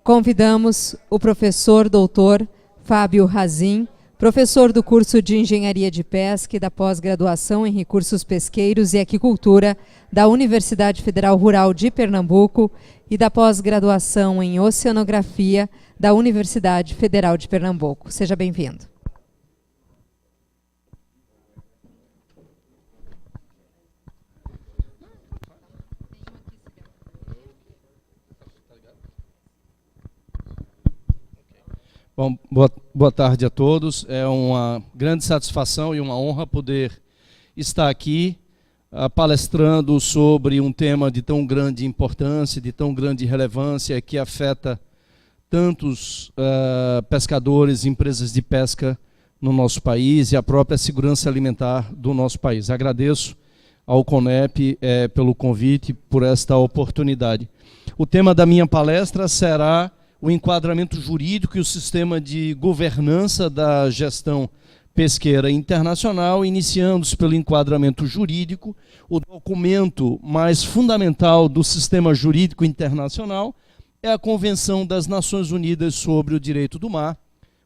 Convidamos o professor doutor Fábio Razin, professor do curso de Engenharia de Pesca e da pós-graduação em Recursos Pesqueiros e Aquicultura da Universidade Federal Rural de Pernambuco e da pós-graduação em Oceanografia da Universidade Federal de Pernambuco. Seja bem-vindo. Bom, boa tarde a todos. É uma grande satisfação e uma honra poder estar aqui palestrando sobre um tema de tão grande importância, de tão grande relevância, que afeta tantos pescadores e empresas de pesca no nosso país e a própria segurança alimentar do nosso país. Agradeço ao CONEP pelo convite, por esta oportunidade. O tema da minha palestra será o enquadramento jurídico e o sistema de governança da gestão pesqueira internacional, iniciando-se pelo enquadramento jurídico, o documento mais fundamental do sistema jurídico internacional é a Convenção das Nações Unidas sobre o Direito do Mar,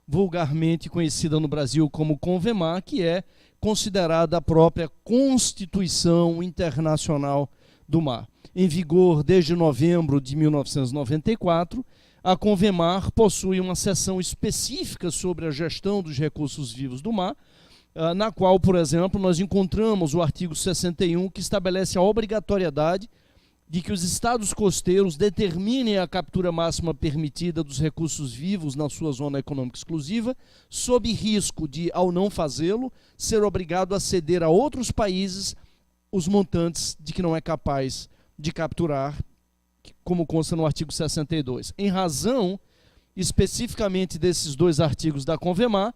vulgarmente conhecida no Brasil como CONVEMAR, que é considerada a própria Constituição Internacional do Mar. Em vigor desde novembro de 1994, a CONVEMAR possui uma seção específica sobre a gestão dos recursos vivos do mar, na qual, por exemplo, nós encontramos o artigo 61, que estabelece a obrigatoriedade de que os estados costeiros determinem a captura máxima permitida dos recursos vivos na sua zona econômica exclusiva, sob risco de, ao não fazê-lo, ser obrigado a ceder a outros países os montantes de que não é capaz de capturar, como consta no artigo 62. Em razão, especificamente desses dois artigos da CONVEMAR,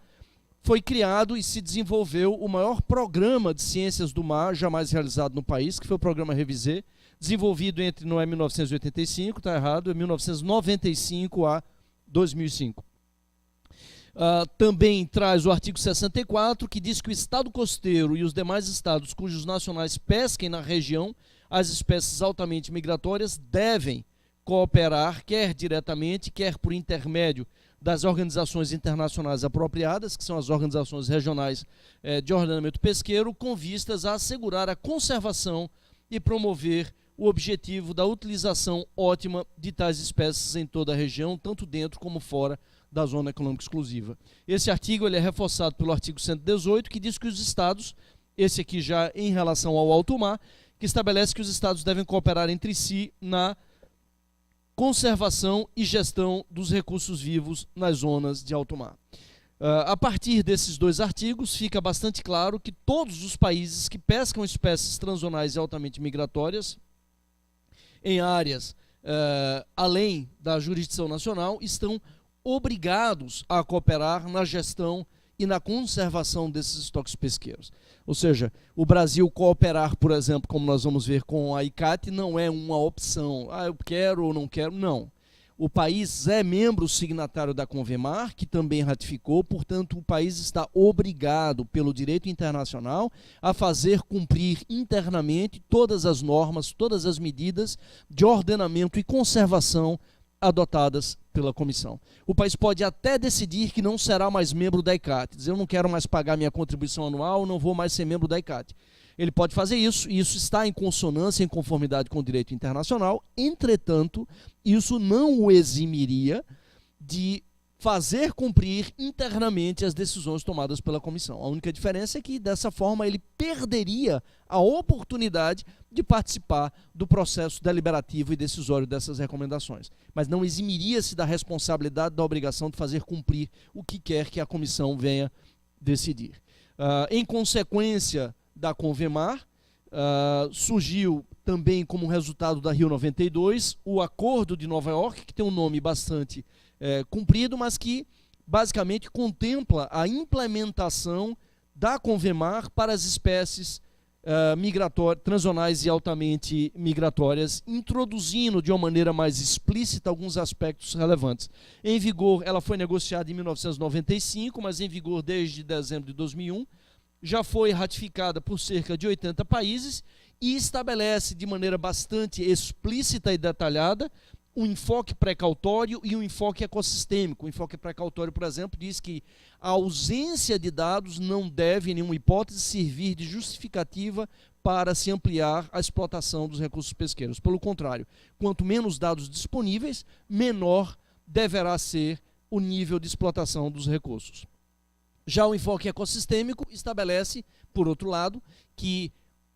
foi criado e se desenvolveu o maior programa de ciências do mar jamais realizado no país, que foi o programa Revisé, desenvolvido entre, não é 1985, está errado, é 1995 a 2005. Também traz o artigo 64, que diz que o Estado costeiro e os demais estados cujos nacionais pesquem na região as espécies altamente migratórias devem cooperar, quer diretamente, quer por intermédio das organizações internacionais apropriadas, que são as organizações regionais de ordenamento pesqueiro, com vistas a assegurar a conservação e promover o objetivo da utilização ótima de tais espécies em toda a região, tanto dentro como fora da zona econômica exclusiva. Esse artigo ele é reforçado pelo artigo 118, que diz que os estados, esse aqui já em relação ao alto mar, que estabelece que os estados devem cooperar entre si na conservação e gestão dos recursos vivos nas zonas de alto mar. A partir desses dois artigos, fica bastante claro que todos os países que pescam espécies transzonais e altamente migratórias em áreas além da jurisdição nacional estão obrigados a cooperar na gestão e na conservação desses estoques pesqueiros. Ou seja, o Brasil cooperar, por exemplo, como nós vamos ver com a ICCAT, não é uma opção. Eu quero ou não quero, não. O país é membro signatário da CONVEMAR, que também ratificou, portanto, o país está obrigado pelo direito internacional a fazer cumprir internamente todas as normas, todas as medidas de ordenamento e conservação adotadas pela comissão. O país pode até decidir que não será mais membro da ICCAT, dizer eu não quero mais pagar minha contribuição anual, não vou mais ser membro da ICCAT. Ele pode fazer isso, e isso está em consonância, em conformidade com o direito internacional. Entretanto, isso não o eximiria de fazer cumprir internamente as decisões tomadas pela comissão. A única diferença é que, dessa forma, ele perderia a oportunidade de participar do processo deliberativo e decisório dessas recomendações. Mas não eximiria-se da responsabilidade, da obrigação de fazer cumprir o que quer que a comissão venha decidir. Em consequência da CONVEMAR, surgiu também como resultado da Rio 92 o Acordo de Nova York, que tem um nome bastante comprido, mas que basicamente contempla a implementação da CONVEMAR para as espécies transzonais e altamente migratórias, introduzindo de uma maneira mais explícita alguns aspectos relevantes. Em vigor, ela foi negociada em 1995, mas em vigor desde dezembro de 2001, já foi ratificada por cerca de 80 países e estabelece de maneira bastante explícita e detalhada um enfoque precautório e um enfoque ecossistêmico. O enfoque precautório, por exemplo, diz que a ausência de dados não deve, em nenhuma hipótese, servir de justificativa para se ampliar a explotação dos recursos pesqueiros. Pelo contrário, quanto menos dados disponíveis, menor deverá ser o nível de explotação dos recursos. Já o enfoque ecossistêmico estabelece, por outro lado, que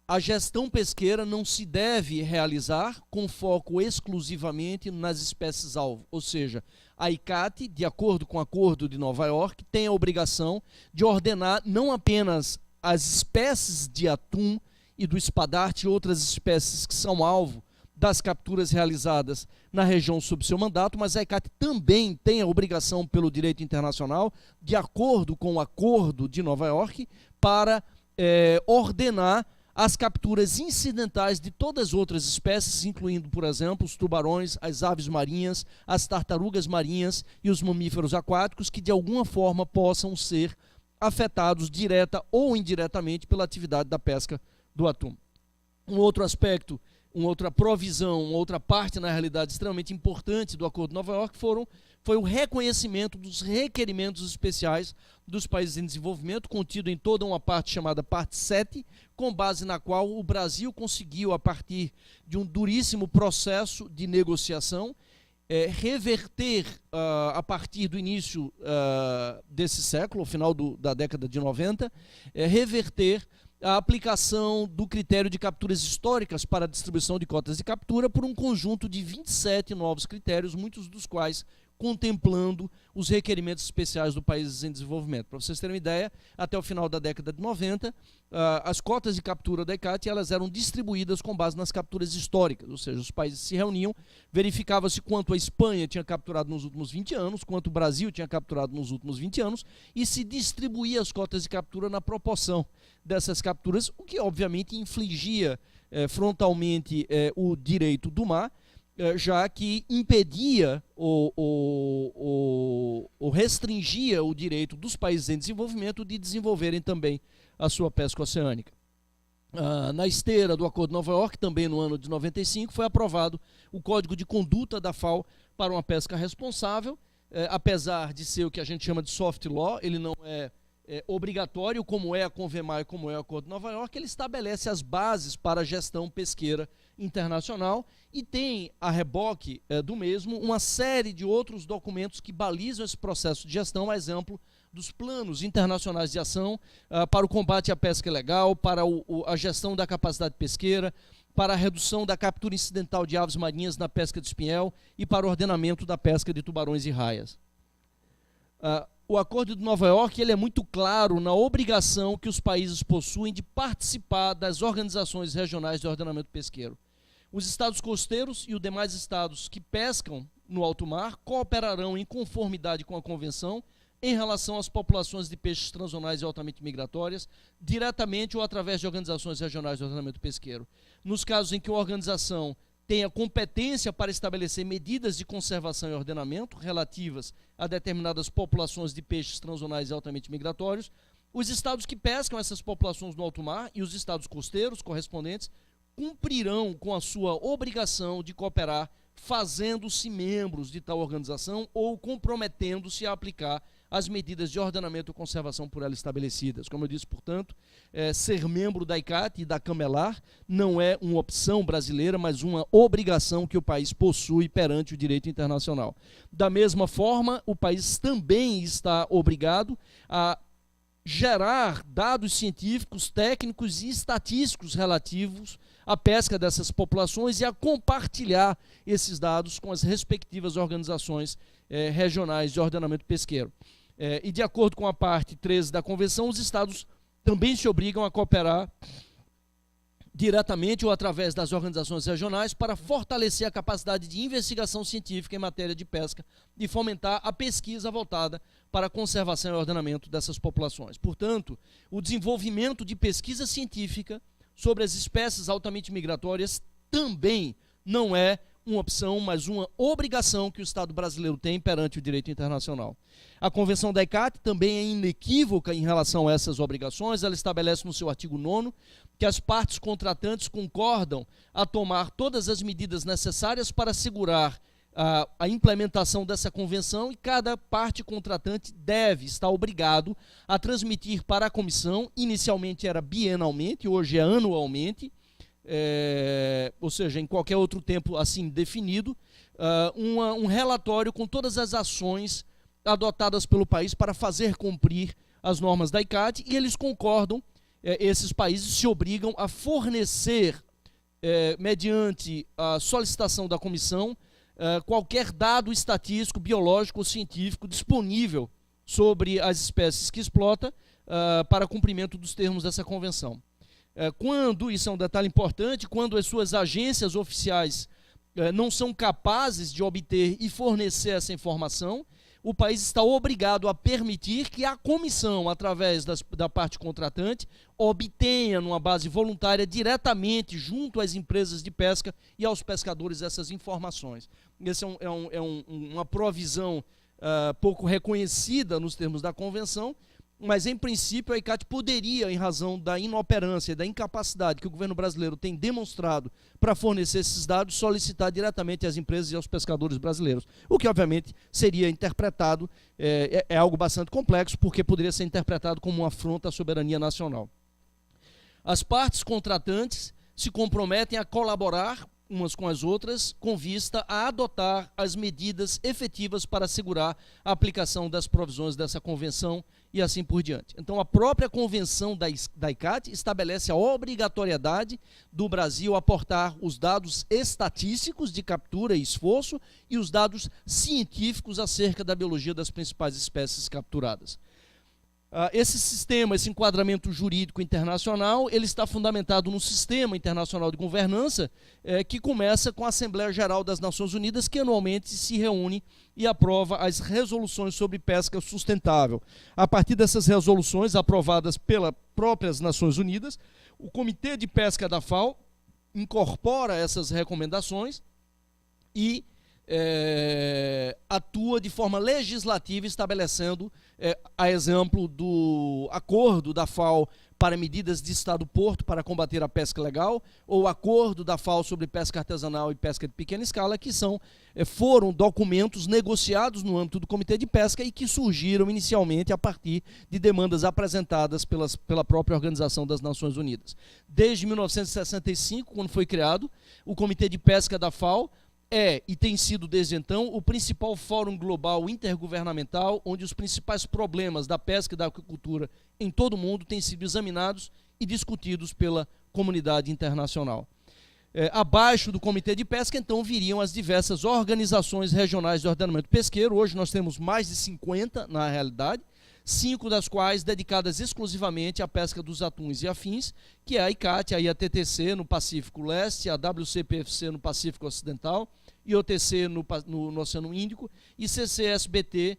a gestão pesqueira não se deve realizar com foco exclusivamente nas espécies-alvo, ou seja, a ICCAT, de acordo com o Acordo de Nova York, tem a obrigação de ordenar não apenas as espécies de atum e do espadarte e outras espécies que são alvo das capturas realizadas na região sob seu mandato, mas a ICCAT também tem a obrigação pelo direito internacional, de acordo com o Acordo de Nova York, para ordenar as capturas incidentais de todas as outras espécies, incluindo, por exemplo, os tubarões, as aves marinhas, as tartarugas marinhas e os mamíferos aquáticos, que de alguma forma possam ser afetados direta ou indiretamente pela atividade da pesca do atum. Um outro aspecto, uma outra provisão, uma outra parte, na realidade, extremamente importante do Acordo de Nova York foi o reconhecimento dos requerimentos especiais dos países em desenvolvimento, contido em toda uma parte chamada parte 7, com base na qual o Brasil conseguiu, a partir de um duríssimo processo de negociação, reverter, a partir do início desse século, ao final da década de 90, reverter a aplicação do critério de capturas históricas para a distribuição de cotas de captura por um conjunto de 27 novos critérios, muitos dos quais contemplando os requerimentos especiais do país em desenvolvimento. Para vocês terem uma ideia, até o final da década de 90, as cotas de captura da ICCAT elas eram distribuídas com base nas capturas históricas, ou seja, os países se reuniam, verificava-se quanto a Espanha tinha capturado nos últimos 20 anos, quanto o Brasil tinha capturado nos últimos 20 anos, e se distribuía as cotas de captura na proporção dessas capturas, o que obviamente infligia frontalmente o direito do mar, já que impedia ou restringia o direito dos países em desenvolvimento de desenvolverem também a sua pesca oceânica. Na esteira do Acordo de Nova York, também no ano de 95, foi aprovado o Código de Conduta da FAO para uma pesca responsável, apesar de ser o que a gente chama de soft law, ele não é obrigatório, como é a CONVEMAR e como é o Acordo de Nova York. Ele estabelece as bases para a gestão pesqueira internacional e tem a reboque do mesmo uma série de outros documentos que balizam esse processo de gestão, a exemplo dos planos internacionais de ação para o combate à pesca ilegal, para a gestão da capacidade pesqueira, para a redução da captura incidental de aves marinhas na pesca de espinhel e para o ordenamento da pesca de tubarões e raias. O Acordo de Nova York ele é muito claro na obrigação que os países possuem de participar das organizações regionais de ordenamento pesqueiro. Os estados costeiros e os demais estados que pescam no alto mar cooperarão em conformidade com a Convenção em relação às populações de peixes transzonais e altamente migratórias, diretamente ou através de organizações regionais de ordenamento pesqueiro. Nos casos em que a organização tenha competência para estabelecer medidas de conservação e ordenamento relativas a determinadas populações de peixes transzonais e altamente migratórios, os estados que pescam essas populações no alto mar e os estados costeiros correspondentes cumprirão com a sua obrigação de cooperar, fazendo-se membros de tal organização ou comprometendo-se a aplicar as medidas de ordenamento e conservação por ela estabelecidas. Como eu disse, portanto, ser membro da ICCAT e da CAMELAR não é uma opção brasileira, mas uma obrigação que o país possui perante o direito internacional. Da mesma forma, o país também está obrigado a gerar dados científicos, técnicos e estatísticos relativos à pesca dessas populações e a compartilhar esses dados com as respectivas organizações regionais de ordenamento pesqueiro. E de acordo com a parte 13 da Convenção, os estados também se obrigam a cooperar diretamente ou através das organizações regionais para fortalecer a capacidade de investigação científica em matéria de pesca e fomentar a pesquisa voltada para a conservação e ordenamento dessas populações. Portanto, o desenvolvimento de pesquisa científica sobre as espécies altamente migratórias também não é uma opção, mas uma obrigação que o Estado brasileiro tem perante o direito internacional. A Convenção da ICCAT também é inequívoca em relação a essas obrigações. Ela estabelece no seu artigo 9º que as partes contratantes concordam a tomar todas as medidas necessárias para assegurar a implementação dessa convenção, e cada parte contratante deve estar obrigado a transmitir para a comissão, inicialmente era bienalmente, hoje é anualmente, ou seja, em qualquer outro tempo assim definido, um relatório com todas as ações adotadas pelo país para fazer cumprir as normas da ICCAT, e eles concordam, esses países se obrigam a fornecer, mediante a solicitação da comissão, qualquer dado estatístico, biológico ou científico disponível sobre as espécies que explota para cumprimento dos termos dessa convenção. Quando, isso é um detalhe importante, quando as suas agências oficiais não são capazes de obter e fornecer essa informação, o país está obrigado a permitir que a comissão, através da parte contratante, obtenha, numa base voluntária, diretamente junto às empresas de pesca e aos pescadores essas informações. Essa uma provisão pouco reconhecida nos termos da convenção, mas, em princípio, a ICCAT poderia, em razão da inoperância e da incapacidade que o governo brasileiro tem demonstrado para fornecer esses dados, solicitar diretamente às empresas e aos pescadores brasileiros. O que, obviamente, seria interpretado, é algo bastante complexo, porque poderia ser interpretado como uma afronta à soberania nacional. As partes contratantes se comprometem a colaborar umas com as outras, com vista a adotar as medidas efetivas para assegurar a aplicação das provisões dessa convenção e assim por diante. Então, a própria convenção da ICCAT estabelece a obrigatoriedade do Brasil aportar os dados estatísticos de captura e esforço e os dados científicos acerca da biologia das principais espécies capturadas. Esse sistema, esse enquadramento jurídico internacional, ele está fundamentado no sistema internacional de governança, que começa com a Assembleia Geral das Nações Unidas, que anualmente se reúne e aprova as resoluções sobre pesca sustentável. A partir dessas resoluções, aprovadas pelas próprias Nações Unidas, o Comitê de Pesca da FAO incorpora essas recomendações e atua de forma legislativa, estabelecendo, a exemplo do acordo da FAO para medidas de Estado-porto para combater a pesca ilegal, ou acordo da FAO sobre pesca artesanal e pesca de pequena escala, que foram documentos negociados no âmbito do Comitê de Pesca e que surgiram inicialmente a partir de demandas apresentadas pela própria Organização das Nações Unidas. Desde 1965, quando foi criado, o Comitê de Pesca da FAO e tem sido desde então o principal fórum global intergovernamental, onde os principais problemas da pesca e da aquicultura em todo o mundo têm sido examinados e discutidos pela comunidade internacional. Abaixo do Comitê de Pesca, então, viriam as diversas organizações regionais de ordenamento pesqueiro. Hoje nós temos mais de 50, na realidade, 5 das quais dedicadas exclusivamente à pesca dos atuns e afins, que é a ICCAT, a IATTC no Pacífico Leste, a WCPFC no Pacífico Ocidental, IOTC no Oceano Índico e CCSBT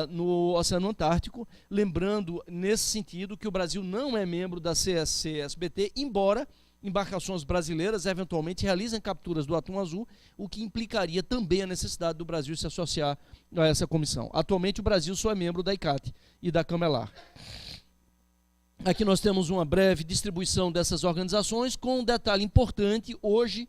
no Oceano Antártico. Lembrando, nesse sentido, que o Brasil não é membro da CCSBT, embora embarcações brasileiras eventualmente realizem capturas do atum azul, o que implicaria também a necessidade do Brasil se associar a essa comissão. Atualmente o Brasil só é membro da ICCAT e da CAMELAR. Aqui nós temos uma breve distribuição dessas organizações, com um detalhe importante: hoje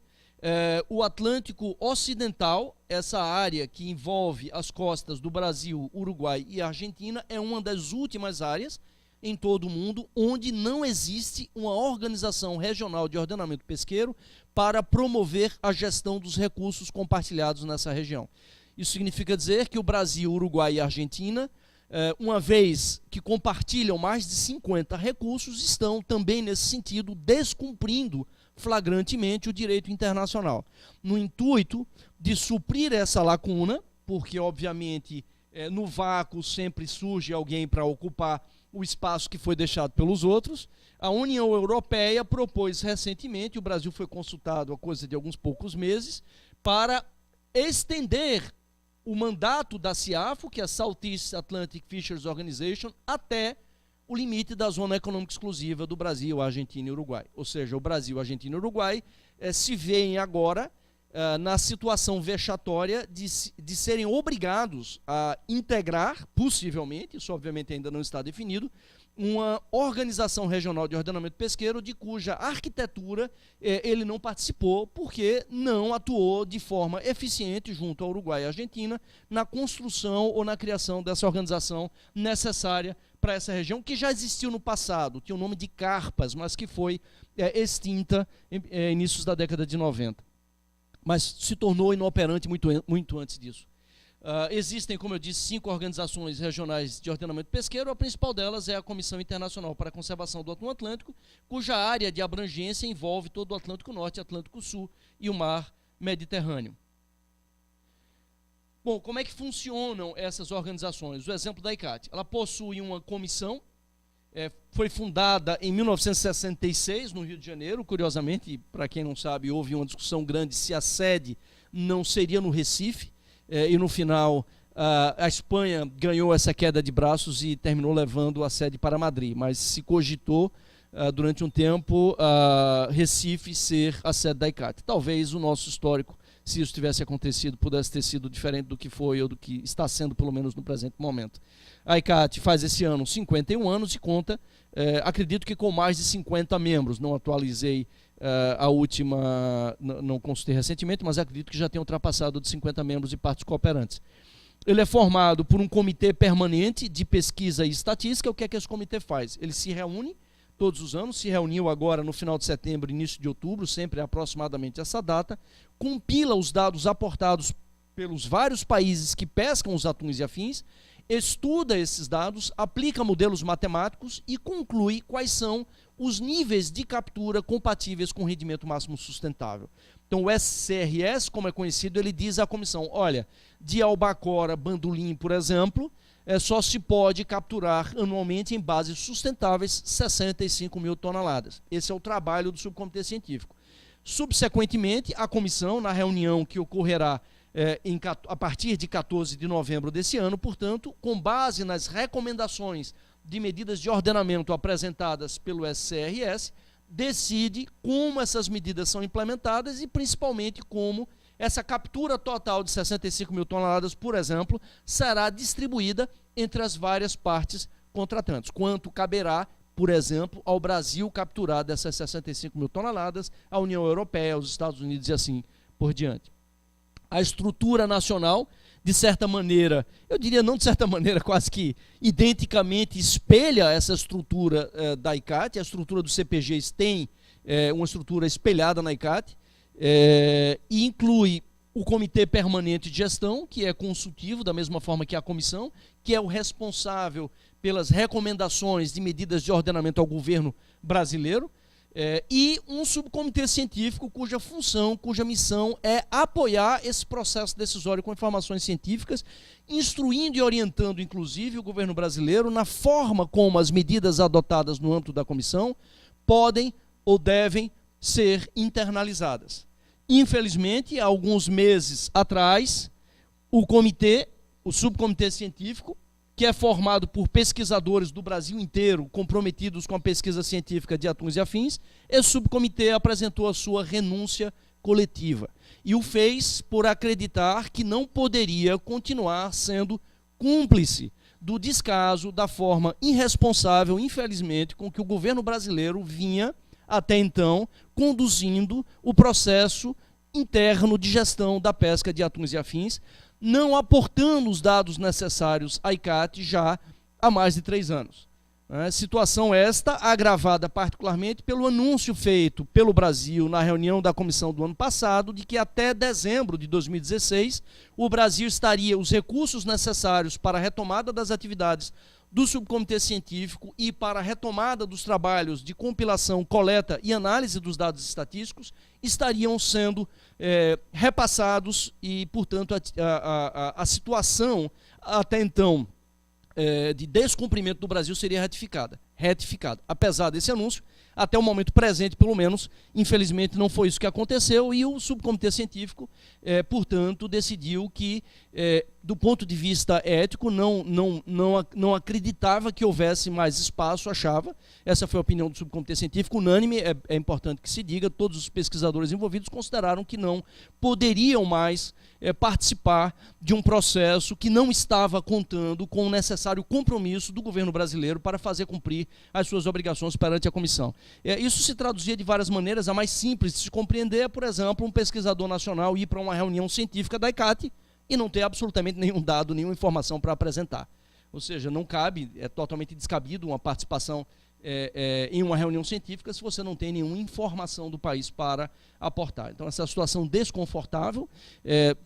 o Atlântico Ocidental, essa área que envolve as costas do Brasil, Uruguai e Argentina, é uma das últimas áreas em todo o mundo onde não existe uma organização regional de ordenamento pesqueiro para promover a gestão dos recursos compartilhados nessa região. Isso significa dizer que o Brasil, Uruguai e Argentina, uma vez que compartilham mais de 50 recursos, estão também, nesse sentido, descumprindo flagrantemente o direito internacional, no intuito de suprir essa lacuna, porque, obviamente, no vácuo sempre surge alguém para ocupar o espaço que foi deixado pelos outros. A União Europeia propôs recentemente, o Brasil foi consultado há coisa de alguns poucos meses, para estender o mandato da CIAFO, que é a Southeast Atlantic Fisheries Organization, até o limite da zona econômica exclusiva do Brasil, Argentina e Uruguai. Ou seja, o Brasil, Argentina e Uruguai se veem agora na situação vexatória de serem obrigados a integrar, possivelmente, isso obviamente ainda não está definido, uma organização regional de ordenamento pesqueiro de cuja arquitetura ele não participou porque não atuou de forma eficiente junto ao Uruguai e à Argentina na construção ou na criação dessa organização necessária para essa região, que já existiu no passado, tinha o nome de Carpas, mas que foi extinta em inícios da década de 90. Mas se tornou inoperante muito antes disso. Existem, como eu disse, 5 organizações regionais de ordenamento pesqueiro. A principal delas é a Comissão Internacional para a Conservação do Atum Atlântico, cuja área de abrangência envolve todo o Atlântico Norte, Atlântico Sul e o Mar Mediterrâneo. Bom, como é que funcionam essas organizações? O exemplo da ICCAT. Ela possui uma comissão, foi fundada em 1966, no Rio de Janeiro. Curiosamente, para quem não sabe, houve uma discussão grande se a sede não seria no Recife, e no final a Espanha ganhou essa queda de braços e terminou levando a sede para Madrid, mas se cogitou durante um tempo Recife ser a sede da ICCAT. Talvez o nosso histórico, se isso tivesse acontecido, pudesse ter sido diferente do que foi ou do que está sendo, pelo menos no presente momento. A ICCAT faz esse ano 51 anos e conta, acredito que com mais de 50 membros. Não atualizei a última, não consultei recentemente, mas acredito que já tenha ultrapassado de 50 membros e partes cooperantes. Ele é formado por um comitê permanente de pesquisa e estatística. O que é que esse comitê faz? Ele se reúne todos os anos, se reuniu agora no final de setembro, início de outubro, sempre aproximadamente essa data, compila os dados aportados pelos vários países que pescam os atuns e afins, estuda esses dados, aplica modelos matemáticos e conclui quais são os níveis de captura compatíveis com o rendimento máximo sustentável. Então o SCRS, como é conhecido, ele diz à comissão, olha, de albacora, bandolim, por exemplo, só se pode capturar anualmente em bases sustentáveis 65 mil toneladas. Esse é o trabalho do subcomitê científico. Subsequentemente, a comissão, na reunião que ocorrerá a partir de 14 de novembro desse ano, portanto, com base nas recomendações de medidas de ordenamento apresentadas pelo SCRS, decide como essas medidas são implementadas e, principalmente, como essa captura total de 65 mil toneladas, por exemplo, será distribuída entre as várias partes contratantes. Quanto caberá, por exemplo, ao Brasil capturar dessas 65 mil toneladas, à União Europeia, aos Estados Unidos e assim por diante. A estrutura nacional, de certa maneira, eu diria não de certa maneira, quase que identicamente espelha essa estrutura da ICCAT. A estrutura do CPGs tem uma estrutura espelhada na ICCAT, e inclui o Comitê Permanente de Gestão, que é consultivo, da mesma forma que a comissão, que é o responsável pelas recomendações de medidas de ordenamento ao governo brasileiro, e um subcomitê científico cuja função, cuja missão é apoiar esse processo decisório com informações científicas, instruindo e orientando, inclusive, o governo brasileiro na forma como as medidas adotadas no âmbito da comissão podem ou devem ser internalizadas. Infelizmente, há alguns meses atrás, o subcomitê científico, que é formado por pesquisadores do Brasil inteiro comprometidos com a pesquisa científica de atuns e afins, esse subcomitê apresentou a sua renúncia coletiva e o fez por acreditar que não poderia continuar sendo cúmplice do descaso, da forma irresponsável, infelizmente, com que o governo brasileiro vinha, até então, conduzindo o processo interno de gestão da pesca de atuns e afins, não aportando os dados necessários à ICCAT já há mais de 3 anos. Situação esta agravada particularmente pelo anúncio feito pelo Brasil na reunião da comissão do ano passado de que até dezembro de 2016 o Brasil estaria os recursos necessários para a retomada das atividades do subcomitê científico e para a retomada dos trabalhos de compilação, coleta e análise dos dados estatísticos estariam sendo repassados e, portanto, a situação até então de descumprimento do Brasil seria retificada. Apesar desse anúncio, até o momento presente, pelo menos, infelizmente não foi isso que aconteceu, e o subcomitê científico, portanto, decidiu que, do ponto de vista ético, não acreditava que houvesse mais espaço, achava, essa foi a opinião do subcomitê científico, unânime, é importante que se diga, todos os pesquisadores envolvidos consideraram que não poderiam mais participar de um processo que não estava contando com o necessário compromisso do governo brasileiro para fazer cumprir as suas obrigações perante a comissão. Isso se traduzia de várias maneiras. A mais simples de se compreender é, por exemplo, um pesquisador nacional ir para uma reunião científica da ICAT e não ter absolutamente nenhum dado, nenhuma informação para apresentar. Ou seja, não cabe, é totalmente descabido uma participação em uma reunião científica se você não tem nenhuma informação do país para aportar. Então, essa situação desconfortável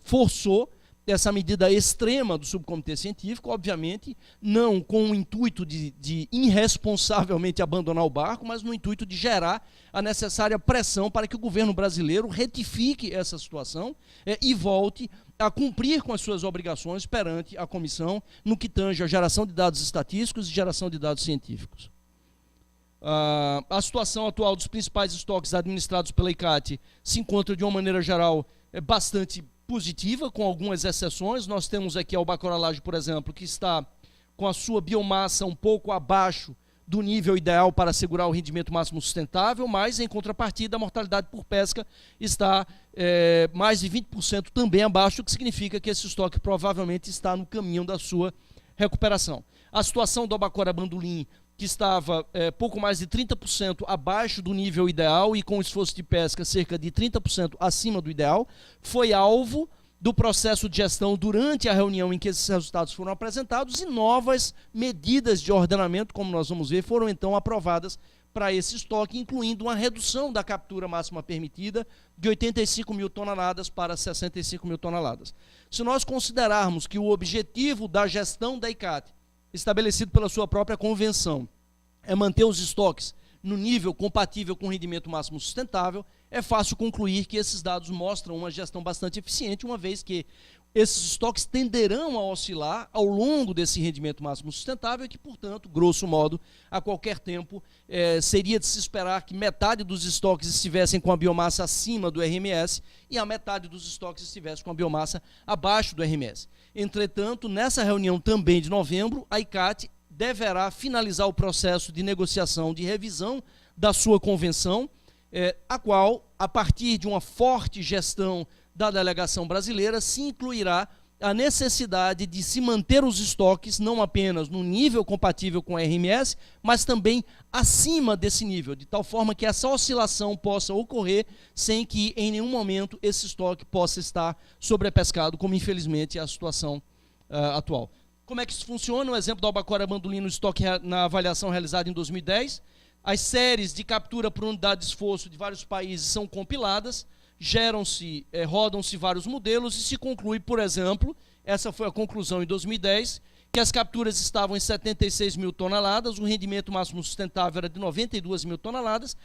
forçou essa medida extrema do subcomitê científico, obviamente, não com o intuito de irresponsavelmente abandonar o barco, mas no intuito de gerar a necessária pressão para que o governo brasileiro retifique essa situação e volte a cumprir com as suas obrigações perante a comissão no que tange a geração de dados estatísticos e geração de dados científicos. A situação atual dos principais estoques administrados pela ICAT se encontra, de uma maneira geral, bastante positiva, com algumas exceções. Nós temos aqui a albacora laje, por exemplo, que está com a sua biomassa um pouco abaixo do nível ideal para assegurar o rendimento máximo sustentável, mas, em contrapartida, a mortalidade por pesca está mais de 20% também abaixo, o que significa que esse estoque provavelmente está no caminho da sua recuperação. A situação do albacora bandolim, que estava pouco mais de 30% abaixo do nível ideal e com esforço de pesca cerca de 30% acima do ideal, foi alvo do processo de gestão durante a reunião em que esses resultados foram apresentados, e novas medidas de ordenamento, como nós vamos ver, foram então aprovadas para esse estoque, incluindo uma redução da captura máxima permitida de 85 mil toneladas para 65 mil toneladas. Se nós considerarmos que o objetivo da gestão da ICAT, estabelecido pela sua própria convenção, é manter os estoques no nível compatível com o rendimento máximo sustentável, é fácil concluir que esses dados mostram uma gestão bastante eficiente, uma vez que esses estoques tenderão a oscilar ao longo desse rendimento máximo sustentável e que, portanto, grosso modo, a qualquer tempo, seria de se esperar que metade dos estoques estivessem com a biomassa acima do RMS e a metade dos estoques estivesse com a biomassa abaixo do RMS. Entretanto, nessa reunião também de novembro, a ICAT deverá finalizar o processo de negociação de revisão da sua convenção, a qual, a partir de uma forte gestão da delegação brasileira, se incluirá a necessidade de se manter os estoques não apenas no nível compatível com a RMS, mas também acima desse nível, de tal forma que essa oscilação possa ocorrer sem que em nenhum momento esse estoque possa estar sobrepescado, como infelizmente é a situação atual. Como é que isso funciona? Um exemplo da albacora bandolim no estoque na avaliação realizada em 2010. As séries de captura por unidade de esforço de vários países são compiladas, rodam-se vários modelos e se conclui, por exemplo, essa foi a conclusão em 2010, que as capturas estavam em 76 mil toneladas, o rendimento máximo sustentável era de 92 mil toneladas,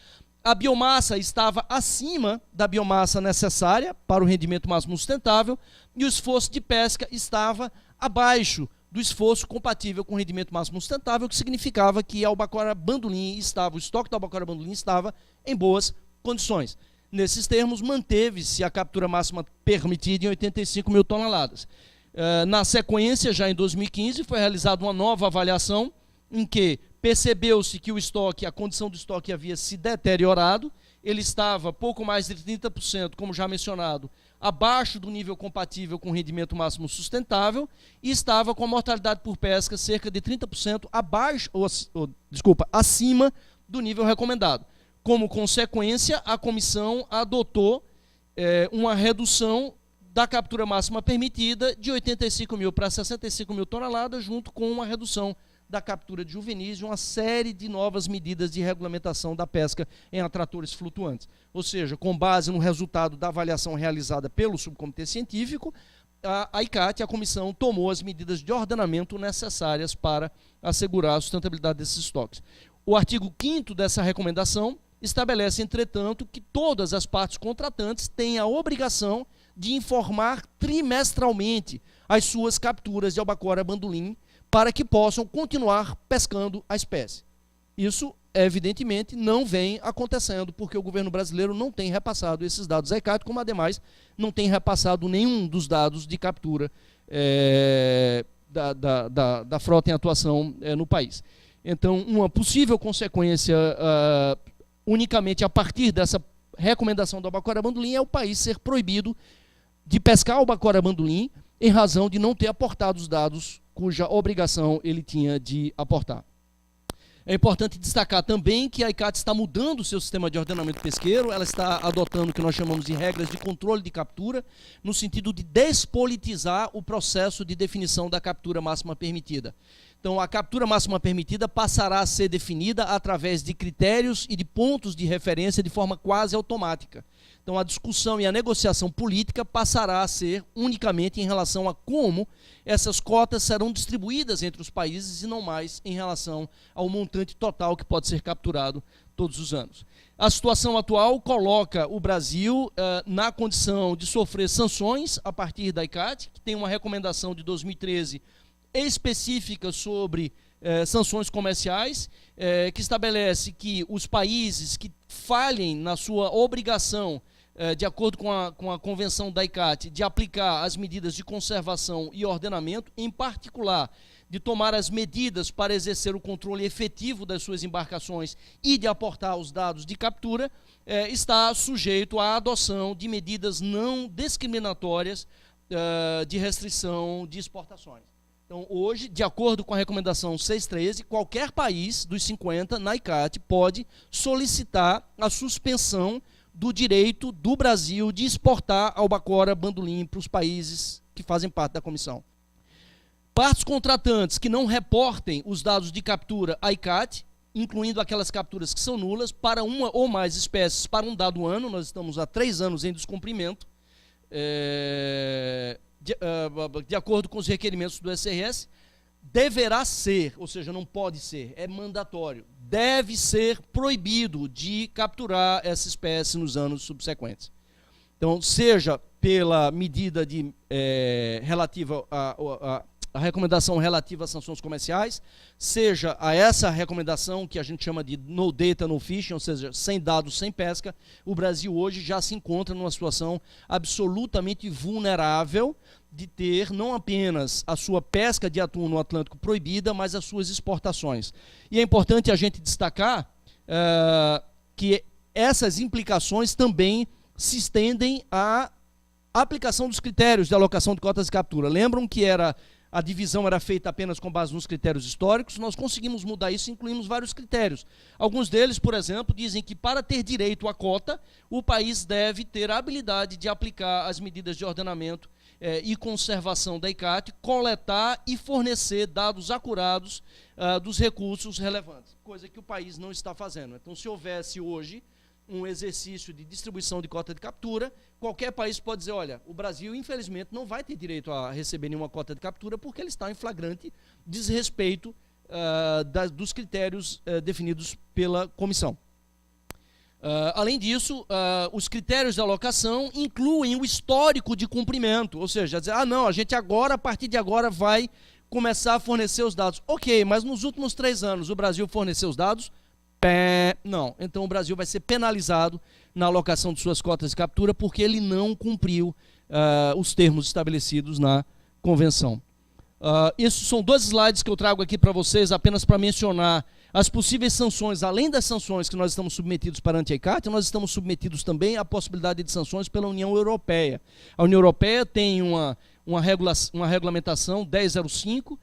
a biomassa estava acima da biomassa necessária para o rendimento máximo sustentável e o esforço de pesca estava abaixo do esforço compatível com o rendimento máximo sustentável, que significava que a albacora bandolim o estoque da albacora bandolim estava em boas condições. Nesses termos, manteve-se a captura máxima permitida em 85 mil toneladas. Na sequência, já em 2015, foi realizada uma nova avaliação em que percebeu-se que a condição do estoque havia se deteriorado, ele estava pouco mais de 30%, como já mencionado, abaixo do nível compatível com o rendimento máximo sustentável e estava com a mortalidade por pesca cerca de 30% acima do nível recomendado. Como consequência, a comissão adotou uma redução da captura máxima permitida de 85 mil para 65 mil toneladas, junto com uma redução da captura de juvenis e uma série de novas medidas de regulamentação da pesca em atratores flutuantes. Ou seja, com base no resultado da avaliação realizada pelo subcomitê científico, a ICAT, a comissão, tomou as medidas de ordenamento necessárias para assegurar a sustentabilidade desses estoques. O artigo 5º dessa recomendação estabelece, entretanto, que todas as partes contratantes têm a obrigação de informar trimestralmente as suas capturas de albacora bandolim para que possam continuar pescando a espécie. Isso evidentemente, não vem acontecendo, porque o governo brasileiro não tem repassado esses dados à ICAT, como, ademais, não tem repassado nenhum dos dados de captura da frota em atuação no país. Então, uma possível consequência, unicamente a partir dessa recomendação do albacora-bandolim, é o país ser proibido de pescar o albacora-bandolim em razão de não ter aportado os dados cuja obrigação ele tinha de aportar. É importante destacar também que a ICAT está mudando o seu sistema de ordenamento pesqueiro, ela está adotando o que nós chamamos de regras de controle de captura, no sentido de despolitizar o processo de definição da captura máxima permitida. Então, a captura máxima permitida passará a ser definida através de critérios e de pontos de referência de forma quase automática. Então, a discussão e a negociação política passará a ser unicamente em relação a como essas cotas serão distribuídas entre os países e não mais em relação ao montante total que pode ser capturado todos os anos. A situação atual coloca o Brasil na condição de sofrer sanções a partir da ICAT, que tem uma recomendação de 2013 específica sobre sanções comerciais, que estabelece que os países que falhem na sua obrigação, de acordo com a convenção da ICAT, de aplicar as medidas de conservação e ordenamento, em particular de tomar as medidas para exercer o controle efetivo das suas embarcações e de aportar os dados de captura, está sujeito à adoção de medidas não discriminatórias de restrição de exportações. Então, hoje, de acordo com a recomendação 613, qualquer país dos 50 na ICAT pode solicitar a suspensão do direito do Brasil de exportar albacora-bandolim para os países que fazem parte da comissão. Partes contratantes que não reportem os dados de captura à ICAT, incluindo aquelas capturas que são nulas, para uma ou mais espécies para um dado ano, nós estamos há 3 anos em descumprimento, de acordo com os requerimentos do SRS, deverá ser, ou seja, não pode ser, é mandatório, deve ser proibido de capturar essa espécie nos anos subsequentes. Então, seja pela medida relativa a recomendação relativa às sanções comerciais, seja a essa recomendação que a gente chama de no data, no fishing, ou seja, sem dados, sem pesca, o Brasil hoje já se encontra numa situação absolutamente vulnerável de ter não apenas a sua pesca de atum no Atlântico proibida, mas as suas exportações. E é importante a gente destacar que essas implicações também se estendem à aplicação dos critérios de alocação de cotas de captura. Lembram que a divisão era feita apenas com base nos critérios históricos? Nós conseguimos mudar isso e incluímos vários critérios. Alguns deles, por exemplo, dizem que para ter direito à cota, o país deve ter a habilidade de aplicar as medidas de ordenamento e conservação da ICAT, coletar e fornecer dados acurados dos recursos relevantes, coisa que o país não está fazendo. Então, se houvesse hoje um exercício de distribuição de cota de captura, qualquer país pode dizer, olha, o Brasil, infelizmente, não vai ter direito a receber nenhuma cota de captura porque ele está em flagrante desrespeito dos critérios definidos pela comissão. Além disso, os critérios de alocação incluem o histórico de cumprimento, ou seja, dizer, não, a gente agora, a partir de agora, vai começar a fornecer os dados. Ok, mas nos últimos 3 anos o Brasil forneceu os dados? Não. Então o Brasil vai ser penalizado na alocação de suas cotas de captura porque ele não cumpriu os termos estabelecidos na convenção. Esses são 2 slides que eu trago aqui para vocês apenas para mencionar as possíveis sanções. Além das sanções que nós estamos submetidos perante a ICAT, nós estamos submetidos também à possibilidade de sanções pela União Europeia. A União Europeia tem uma regulamentação 1005,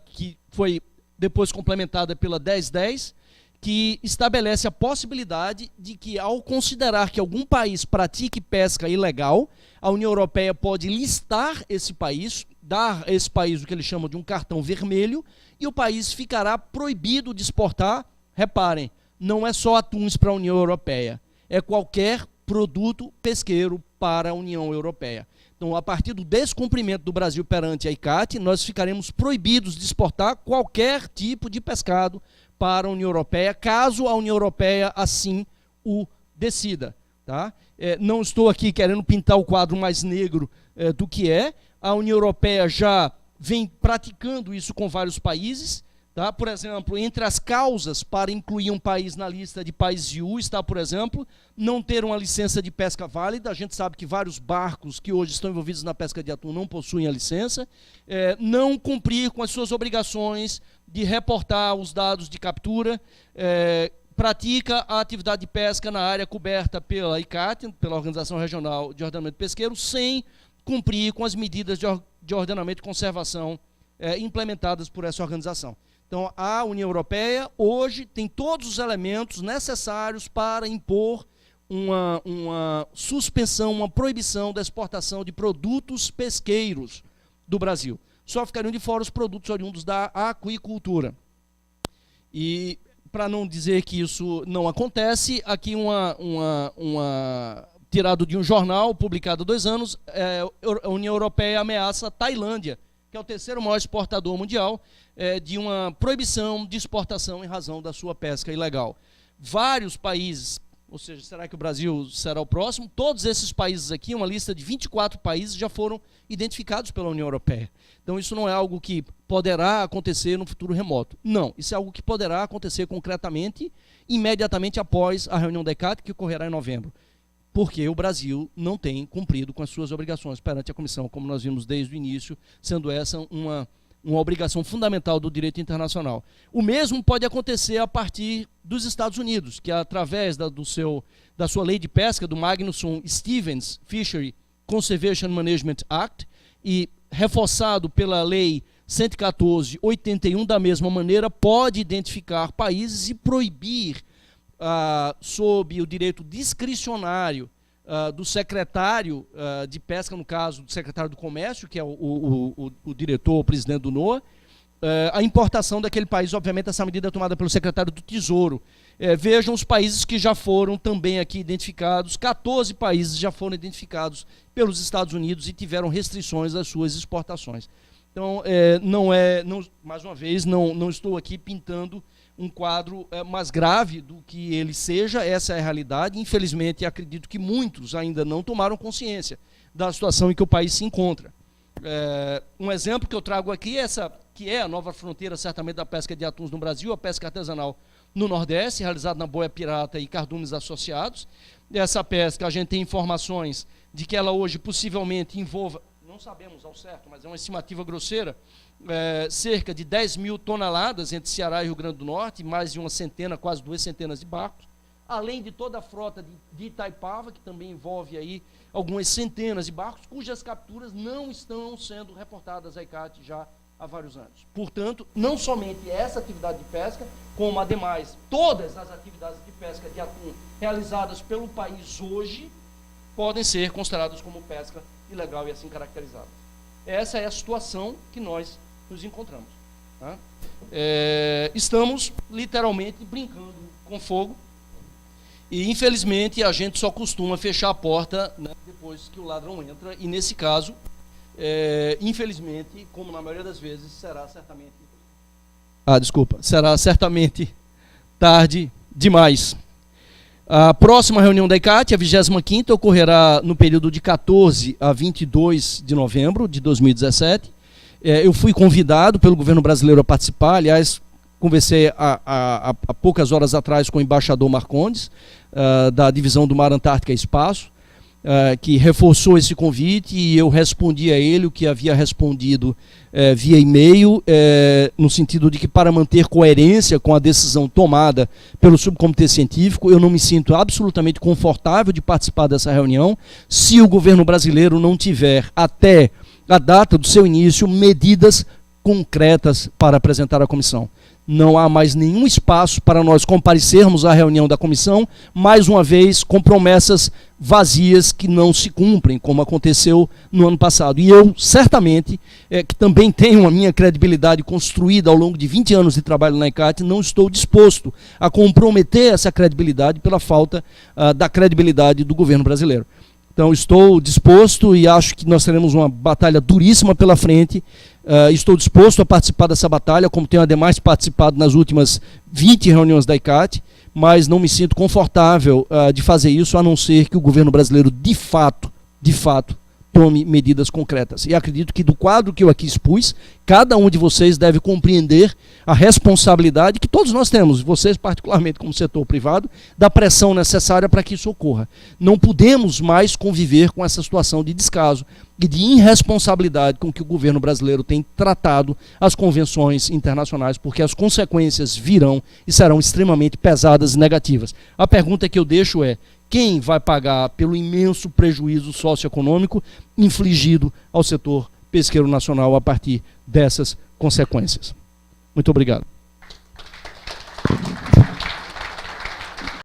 que foi depois complementada pela 1010, que estabelece a possibilidade de que, ao considerar que algum país pratique pesca ilegal, a União Europeia pode listar esse país, dar a esse país o que eles chamam de um cartão vermelho, e o país ficará proibido de exportar, reparem, não é só atuns para a União Europeia, é qualquer produto pesqueiro para a União Europeia. Então, a partir do descumprimento do Brasil perante a ICAT, nós ficaremos proibidos de exportar qualquer tipo de pescado para a União Europeia, caso a União Europeia assim o decida. Tá? Não estou aqui querendo pintar o quadro mais negro do que é. A União Europeia já vem praticando isso com vários países. Tá? Por exemplo, entre as causas para incluir um país na lista de países EU está, por exemplo, não ter uma licença de pesca válida. A gente sabe que vários barcos que hoje estão envolvidos na pesca de atum não possuem a licença. Não cumprir com as suas obrigações de reportar os dados de captura. Pratica a atividade de pesca na área coberta pela ICCAT, pela Organização Regional de Ordenamento Pesqueiro, sem cumprir com as medidas de ordenamento e conservação implementadas por essa organização. Então, a União Europeia hoje tem todos os elementos necessários para impor uma suspensão, uma proibição da exportação de produtos pesqueiros do Brasil. Só ficariam de fora os produtos oriundos da aquicultura. E, para não dizer que isso não acontece, aqui tirado de um jornal publicado há 2 anos, a União Europeia ameaça a Tailândia, que é o 3º maior exportador mundial, de uma proibição de exportação em razão da sua pesca ilegal. Vários países, ou seja, será que o Brasil será o próximo? Todos esses países aqui, uma lista de 24 países, já foram identificados pela União Europeia. Então isso não é algo que poderá acontecer no futuro remoto. Não, isso é algo que poderá acontecer concretamente, imediatamente após a reunião da ICCAT, que ocorrerá em novembro. Porque o Brasil não tem cumprido com as suas obrigações perante a Comissão, como nós vimos desde o início, sendo essa uma obrigação fundamental do direito internacional. O mesmo pode acontecer a partir dos Estados Unidos, que através da sua lei de pesca, do Magnuson-Stevens Fishery Conservation Management Act, e reforçado pela lei 114/81 da mesma maneira, pode identificar países e proibir, sob o direito discricionário do secretário de pesca, no caso do secretário do comércio, que é o diretor, o presidente do NOAA, a importação daquele país. Obviamente essa medida é tomada pelo secretário do Tesouro. Vejam os países que já foram também aqui identificados. 14 países já foram identificados pelos Estados Unidos e tiveram restrições às suas exportações. Então, mais uma vez, não estou aqui pintando um quadro mais grave do que ele seja. Essa é a realidade. Infelizmente, acredito que muitos ainda não tomaram consciência da situação em que o país se encontra. Um exemplo que eu trago aqui que é a nova fronteira, certamente, da pesca de atuns no Brasil, a pesca artesanal no Nordeste, realizada na boia pirata e cardumes associados. Essa pesca, a gente tem informações de que ela hoje possivelmente envolva, não sabemos ao certo, mas é uma estimativa grosseira, cerca de 10 mil toneladas entre Ceará e Rio Grande do Norte, mais de uma centena, quase 2 centenas de barcos, além de toda a frota de Itaipava, que também envolve aí algumas centenas de barcos, cujas capturas não estão sendo reportadas à ICCAT já há vários anos. Portanto, não somente essa atividade de pesca, como, ademais, todas as atividades de pesca de atum realizadas pelo país hoje, podem ser consideradas como pesca ilegal e assim caracterizadas. Essa é a situação que nós nos encontramos. Tá? Estamos literalmente brincando com fogo e, infelizmente, a gente só costuma fechar a porta, né, depois que o ladrão entra, e nesse caso, infelizmente, como na maioria das vezes, será certamente tarde demais. A próxima reunião da ICCAT, a 25ª, ocorrerá no período de 14 a 22 de novembro de 2017. Eu fui convidado pelo governo brasileiro a participar. Aliás, conversei há poucas horas atrás com o embaixador Marcondes, da Divisão do Mar Antártica e Espaço, que reforçou esse convite, e eu respondi a ele o que havia respondido via e-mail, no sentido de que, para manter coerência com a decisão tomada pelo subcomitê científico, eu não me sinto absolutamente confortável de participar dessa reunião se o governo brasileiro não tiver, até a data do seu início, medidas concretas para apresentar à comissão. Não há mais nenhum espaço para nós comparecermos à reunião da comissão, mais uma vez, com promessas vazias que não se cumprem, como aconteceu no ano passado. E eu, certamente, que também tenho a minha credibilidade construída ao longo de 20 anos de trabalho na ICCAT, não estou disposto a comprometer essa credibilidade pela falta da credibilidade do governo brasileiro. Então, estou disposto e acho que nós teremos uma batalha duríssima pela frente. Estou disposto a participar dessa batalha, como tenho ademais participado nas últimas 20 reuniões da ICCAT, mas não me sinto confortável de fazer isso, a não ser que o governo brasileiro, de fato, tome medidas concretas. E acredito que do quadro que eu aqui expus, cada um de vocês deve compreender a responsabilidade que todos nós temos, vocês particularmente como setor privado, da pressão necessária para que isso ocorra. Não podemos mais conviver com essa situação de descaso e de irresponsabilidade com que o governo brasileiro tem tratado as convenções internacionais, porque as consequências virão e serão extremamente pesadas e negativas. A pergunta que eu deixo é: quem vai pagar pelo imenso prejuízo socioeconômico infligido ao setor pesqueiro nacional a partir dessas consequências? Muito obrigado.